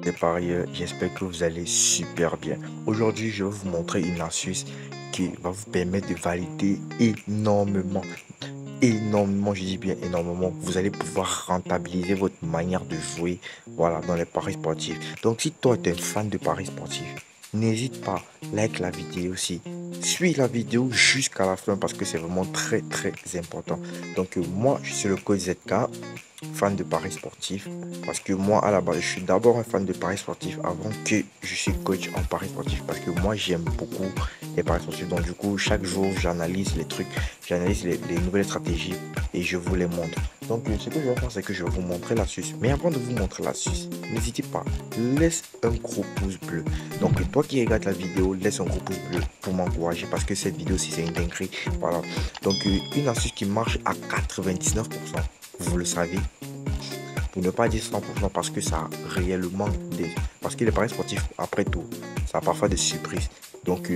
Les parieurs, j'espère que vous allez super bien. Aujourd'hui, je vais vous montrer une astuce qui va vous permettre de valider énormément, je dis bien énormément. Vous allez pouvoir rentabiliser votre manière de jouer, voilà, dans les paris sportifs. Donc, si toi, tu es fan de paris sportifs, n'hésite pas, like la vidéo aussi. Suis la vidéo jusqu'à la fin parce que c'est vraiment très, très important. Donc, moi, je suis le coach ZK, fan de paris sportifs, parce que moi à la base je suis d'abord un fan de paris sportifs avant que je suis coach en paris sportifs, parce que moi j'aime beaucoup les paris sportifs. Donc du coup chaque jour j'analyse les trucs, j'analyse les nouvelles stratégies et je vous les montre. Donc ce que je vais faire, c'est que je vais vous montrer l'astuce, mais avant de vous montrer l'astuce, n'hésitez pas, laisse un gros pouce bleu. Donc toi qui regardes la vidéo, laisse un gros pouce bleu pour m'encourager, parce que cette vidéo, si c'est une dinguerie, voilà. Donc une astuce qui marche à 99%, vous le savez, pour ne pas dire 100%, parce que ça a réellement des... Parce que les paris sportifs, après tout, ça a parfois des surprises. Donc,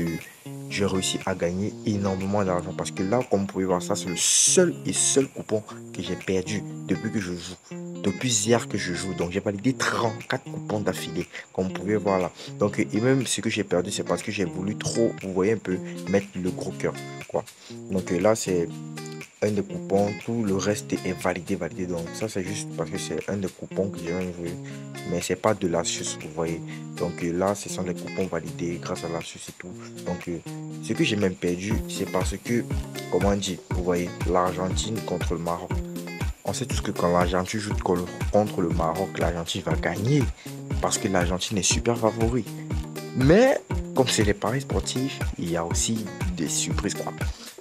j'ai réussi à gagner énormément d'argent, parce que là, comme vous pouvez voir, ça, c'est le seul coupon que j'ai perdu depuis que je joue. Depuis hier que je joue. Donc, j'ai validé 34 coupons d'affilée, comme vous pouvez voir là. Donc, et même ce que j'ai perdu, c'est parce que j'ai voulu trop, vous voyez un peu, mettre le gros cœur, quoi. Donc, là, c'est un des coupons, tout le reste est validé. Donc ça c'est juste parce que c'est un des coupons que j'ai joué, mais c'est pas de l'astuce, vous voyez. Donc là, ce sont des coupons validés grâce à l'astuce et tout. Donc ce que j'ai même perdu, c'est parce que, comment on dit, vous voyez, l'Argentine contre le Maroc. On sait tous que quand l'Argentine joue contre le Maroc, l'Argentine va gagner parce que l'Argentine est super favori. Mais comme c'est les paris sportifs, il y a aussi des surprises, quoi.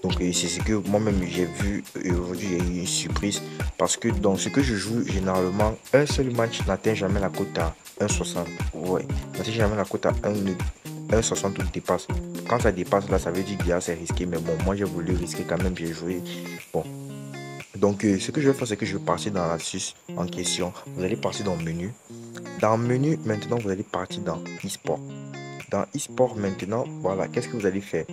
Donc c'est ce que moi-même j'ai vu aujourd'hui, il y a eu une surprise, parce que dans ce que je joue, généralement, un seul match n'atteint jamais la cote à 1,60. Ouais, n'atteint jamais la cote à 1,60 ou dépasse. Quand ça dépasse, là, ça veut dire que c'est risqué. Mais bon, moi j'ai voulu risquer quand même, j'ai joué. Bon, donc ce que je vais faire, c'est que je vais partir dans l'astuce en question. Vous allez partir dans le menu. Dans le menu, maintenant, vous allez partir dans e-sport. Dans e-sport maintenant, voilà, qu'est-ce que vous allez faire?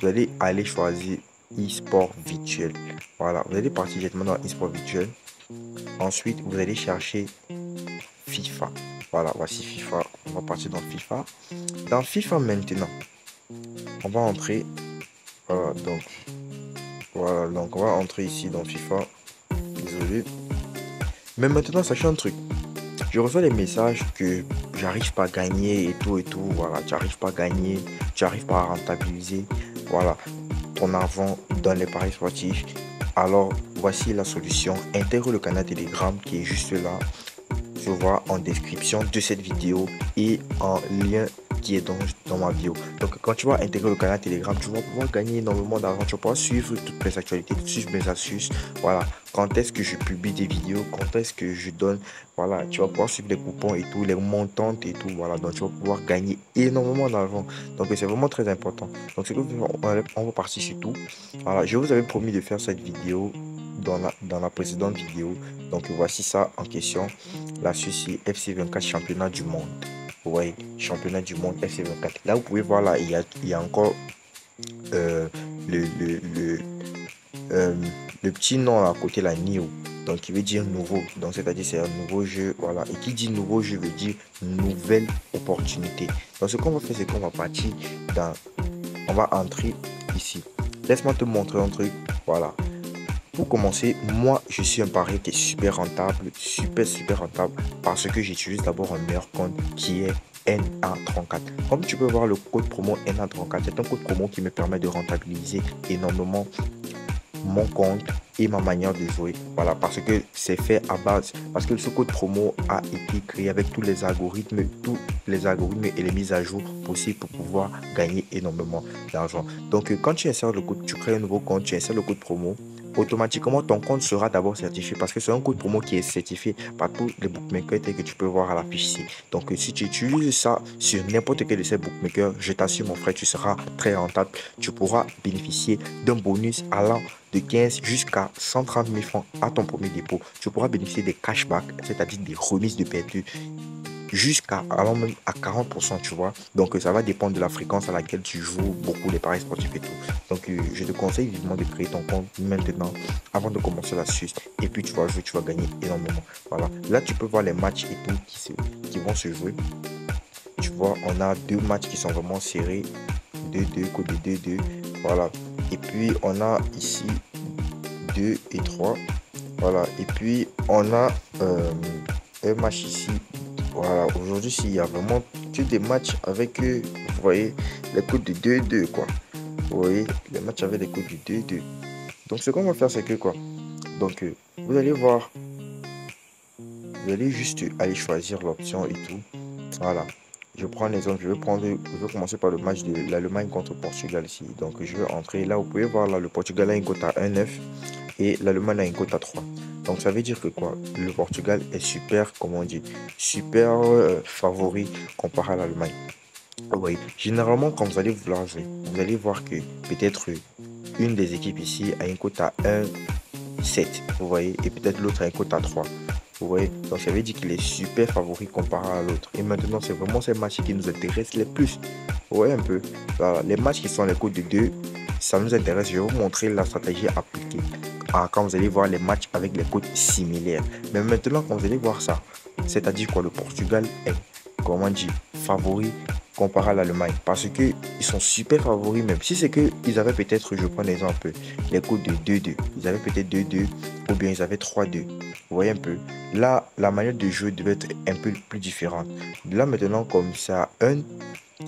Vous allez aller choisir e-sport virtuel. Voilà, vous allez partir directement dans e-sport virtuel. Ensuite, vous allez chercher FIFA. Voilà, voici FIFA. On va partir dans FIFA. Dans FIFA maintenant, on va entrer. Voilà, donc on va entrer ici dans FIFA. Désolé. Mais maintenant, sachez un truc. Je reçois des messages que j'arrive pas à gagner et tout. Voilà, tu n'arrives pas à gagner, tu n'arrives pas à rentabiliser. Voilà, ton argent dans les paris sportifs. Alors, voici la solution. Intègre le canal Telegram qui est juste là. Je vois en description de cette vidéo et en lien qui est dans ma bio. Donc quand tu vas intégrer le canal Telegram, tu vas pouvoir gagner énormément d'argent. Tu vas pouvoir suivre toutes mes actualités, suivre mes astuces. Voilà, quand est-ce que je publie des vidéos, quand est-ce que je donne. Voilà, tu vas pouvoir suivre les coupons et tout, les montantes et tout. Voilà, donc tu vas pouvoir gagner énormément d'argent. Donc c'est vraiment très important. Donc c'est que on va partir sur tout. Voilà, je vous avais promis de faire cette vidéo dans la précédente vidéo. Donc voici ça en question. La Suisse FC24 championnat du monde. Vous voyez, championnat du monde FC24. Là, vous pouvez voir, là, il y a encore euh, le, le, le, euh, le petit nom à côté, la New. Donc, qui veut dire nouveau. Donc, c'est-à-dire, c'est un nouveau jeu. Voilà. Et qui dit nouveau jeu veut dire nouvelle opportunité. Donc, ce qu'on va faire, c'est qu'on va partir dans. On va entrer ici. Laisse-moi te montrer un truc. Voilà. Pour commencer, moi, je suis un pari qui est super rentable, super rentable, parce que j'utilise d'abord un meilleur compte qui est NA34. Comme tu peux voir, le code promo NA34, c'est un code promo qui me permet de rentabiliser énormément mon compte et ma manière de jouer. Voilà, parce que c'est fait à base, parce que ce code promo a été créé avec tous les algorithmes et les mises à jour possibles pour pouvoir gagner énormément d'argent. Donc, quand tu insères le code, tu crées un nouveau compte, tu insères le code promo, automatiquement ton compte sera d'abord certifié, parce que c'est un code promo qui est certifié par tous les bookmakers que tu peux voir à la fiche ici. Donc si tu utilises ça sur n'importe quel de ces bookmakers, je t'assure mon frère, tu seras très rentable. Tu pourras bénéficier d'un bonus allant de 15 jusqu'à 130 000 francs à ton premier dépôt. Tu pourras bénéficier des cashbacks, c'est-à-dire des remises de perdu jusqu'à allant même à 40%, tu vois. Donc ça va dépendre de la fréquence à laquelle tu joues beaucoup les paris sportifs et tout. Donc je te conseille vivement de créer ton compte maintenant avant de commencer la Suisse. Et puis tu vas jouer, tu vas gagner énormément. Voilà. Là, tu peux voir les matchs et tout qui vont se jouer. Tu vois, on a deux matchs qui sont vraiment serrés. 2-2, code de 2-2. Voilà. Et puis on a ici 2 et 3. Voilà. Et puis on a un match ici. Voilà. Aujourd'hui, il y a vraiment que des matchs avec, vous voyez, les codes de 2-2, quoi. Vous voyez, les matchs avec les codes de 2-2. Donc ce qu'on va faire, c'est que quoi? Donc vous allez voir, vous allez juste aller choisir l'option et tout. Voilà. Je prends l'exemple, je vais commencer par le match de l'Allemagne contre le Portugal ici. Donc je vais entrer là, vous pouvez voir là, le Portugal a une cote à 1,9 et l'Allemagne a une cote à 3. Donc ça veut dire que quoi? Le Portugal est super, comment on dit, super favori comparé à l'Allemagne. Oui, généralement quand vous allez vouloir jouer, vous allez voir que peut-être une des équipes ici a une cote à 1,7, vous voyez, et peut-être l'autre a une cote à 3. Vous voyez, donc ça veut dire qu'il est super favori comparé à l'autre. Et maintenant, c'est vraiment ces matchs qui nous intéressent les plus. Vous voyez un peu. Voilà, les matchs qui sont les codes de 2, ça nous intéresse. Je vais vous montrer la stratégie appliquée quand vous allez voir les matchs avec les codes similaires. Mais maintenant, quand vous allez voir ça, c'est-à-dire quoi, le Portugal est, comment dire, favori comparé à l'Allemagne. Parce qu'ils sont super favoris même. Si c'est qu'ils avaient peut-être, je prends l'exemple, les codes de 2-2. Ils avaient peut-être 2-2 ou bien ils avaient 3-2. Vous voyez un peu. Là, la manière de jouer devait être un peu plus différente. Là, maintenant, comme ça, un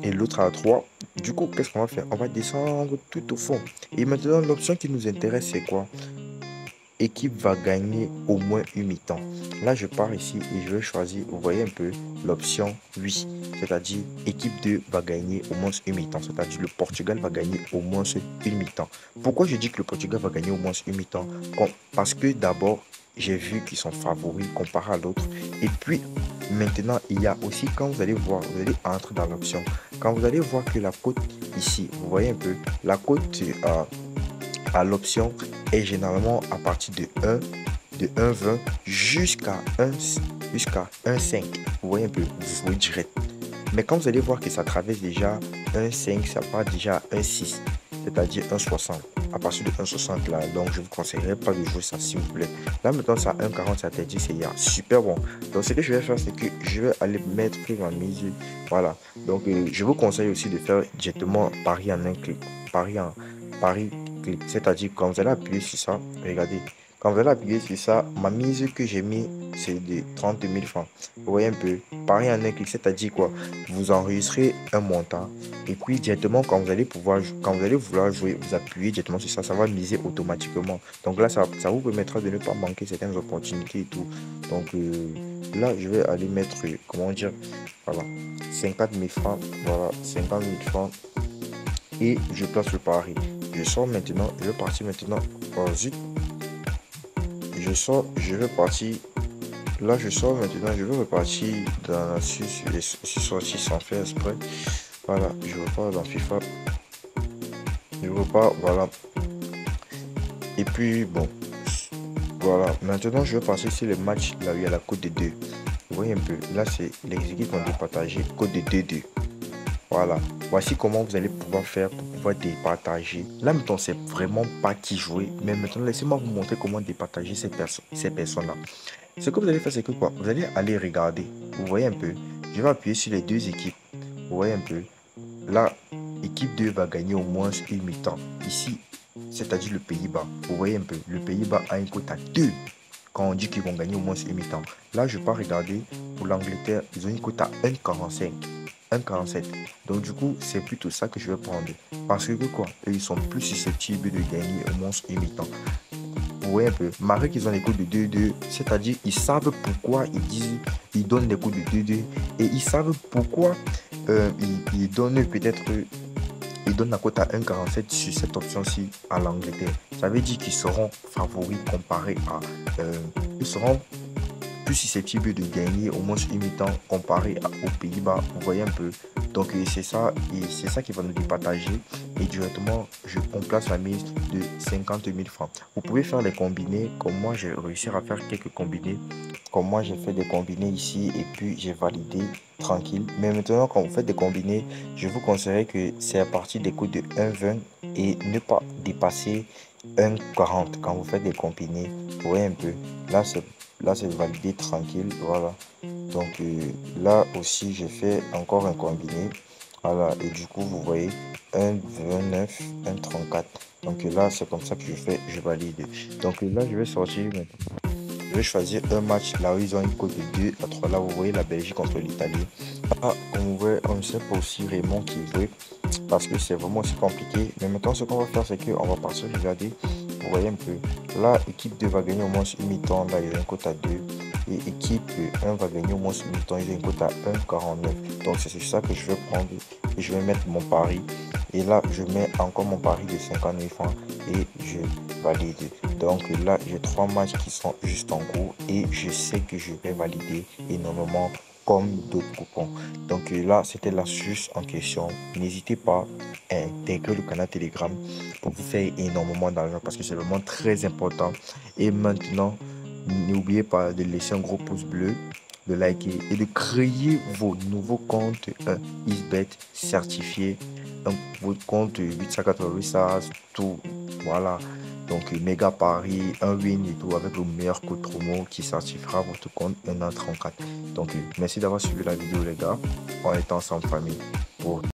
et l'autre à 3, du coup, qu'est-ce qu'on va faire? On va descendre tout au fond. Et maintenant, l'option qui nous intéresse, c'est quoi? Équipe va gagner au moins une mi-temps. Là, je pars ici et je vais choisir, vous voyez un peu, l'option 8. C'est-à-dire, équipe 2 va gagner au moins une mi-temps. C'est-à-dire, le Portugal va gagner au moins une mi-temps. Pourquoi je dis que le Portugal va gagner au moins une mi-temps? Parce que d'abord, j'ai vu qu'ils sont favoris comparé à l'autre. Et puis, maintenant, il y a aussi, quand vous allez voir, vous allez entrer dans l'option. Quand vous allez voir que la cote ici, vous voyez un peu, la cote à l'option est généralement à partir de 1,20 jusqu'à 1,5. Vous voyez un peu, vous jouez direct. Mais quand vous allez voir que ça traverse déjà 1,5, ça part déjà à 1,6, c'est-à-dire 1,60. À partir de 1,60 là, donc je ne vous conseillerais pas de jouer ça s'il vous plaît. Là maintenant, ça 1,40, ça t'a dit, c'est super bon. Donc ce que je vais faire, c'est que je vais aller mettre ma mise. Voilà. Donc je vous conseille aussi de faire directement pari en un clic. Pari clic. C'est-à-dire quand vous allez appuyer sur ça, regardez. Quand vous allez appuyer sur ça, ma mise que j'ai mis, c'est de 30 000 francs. Vous voyez un peu, pari en un clic, c'est-à-dire quoi? Vous enregistrez un montant et puis directement quand vous allez vouloir jouer, vous appuyez directement sur ça, ça va miser automatiquement. Donc là, ça vous permettra de ne pas manquer certaines opportunités et tout. Donc là, je vais aller mettre, comment dire, voilà, 50 000 francs, voilà, 50 000 francs et je place le pari. Je sors maintenant, je vais partir maintenant. Oh, zut. Je vais partir. Là, je sors maintenant, je vais repartir dans la Suisse. Je suis sorti sans faire exprès. Voilà, je repars dans FIFA. Je repars, voilà. Et puis, bon, voilà. Maintenant, je vais passer sur les matchs là où il y a la cote de 2. Vous voyez un peu, là, c'est les équipes ont départagé cote de 2-2. Voilà, voici comment vous allez pouvoir faire pour pouvoir départager. Là maintenant, c'est vraiment pas qui jouer, mais maintenant, laissez-moi vous montrer comment départager ces personnes-là. Ce que vous allez faire, c'est que quoi? Vous allez aller regarder. Vous voyez un peu, je vais appuyer sur les deux équipes. Vous voyez un peu, là, équipe 2 va gagner au moins une mi-temps. Ici, c'est-à-dire le Pays-Bas. Vous voyez un peu, le Pays-Bas a une cote à 2 quand on dit qu'ils vont gagner au moins une mi-temps. Là, je pars regarder pour l'Angleterre, ils ont une cote à 1,45. 1,47. Donc du coup, c'est plutôt ça que je vais prendre. Parce que quoi, eux, ils sont plus susceptibles de gagner au moins une mi-temps. Vous voyez un peu, malgré qu'ils ont des coups de 2-2, c'est-à-dire ils savent pourquoi ils donnent des coups de 2-2 et ils savent pourquoi ils donnent peut-être, ils donnent la cote à 1,47 sur cette option-ci à l'Angleterre. Ça veut dire qu'ils seront favoris comparés à, ils seront plus susceptible de gagner au moins une mi-temps comparé aux Pays-Bas. Vous voyez un peu. Donc c'est ça, et c'est ça qui va nous départager. Et directement, on place la mise de 50 000 francs. Vous pouvez faire les combinés, comme moi j'ai réussi à faire quelques combinés. Comme moi j'ai fait des combinés ici et puis j'ai validé tranquille. Mais maintenant, quand vous faites des combinés, je vous conseillerais que c'est à partir des coûts de 1,20 et ne pas dépasser 1,40 quand vous faites des combinés. Vous voyez un peu. Là c'est validé tranquille. Voilà. Donc là aussi, j'ai fait encore un combiné. Voilà. Et du coup, vous voyez 1,29, 1,34. Donc là, c'est comme ça que je fais, je valide. Donc là, je vais sortir maintenant. Je vais choisir un match là où ils ont une cote de 2 à 3. Là, vous voyez la Belgique contre l'Italie. Ah, comme vous voyez, on ne sait pas aussi Raymond qui veut parce que c'est vraiment aussi compliqué. Mais maintenant, ce qu'on va faire, c'est qu'on va partir regarder. Vous voyez un peu. Là, équipe 2 va gagner au moins une mi-temps. Là, il y a une cote à 2. Et équipe 1 va gagner au moins une mi-temps. Il y a une cote à 1,49. Donc, c'est ça que je vais prendre. Et je vais mettre mon pari. Et là, je mets encore mon pari de 50 000 francs. Et je valide. Donc là, j'ai 3 matchs qui sont juste en cours. Et je sais que je vais valider énormément comme d'autres coupons. Donc là, c'était l'astuce en question. N'hésitez pas à intégrer le canal Telegram pour vous faire énormément d'argent parce que c'est vraiment très important. Et maintenant, n'oubliez pas de laisser un gros pouce bleu, de liker et de créer vos nouveaux comptes XBET certifiés. Donc votre compte 888 tout, voilà. Donc méga pari, un win et tout avec le meilleur code promo qui certifiera votre compte 1 an 34. Donc merci d'avoir suivi la vidéo les gars. On est ensemble famille pour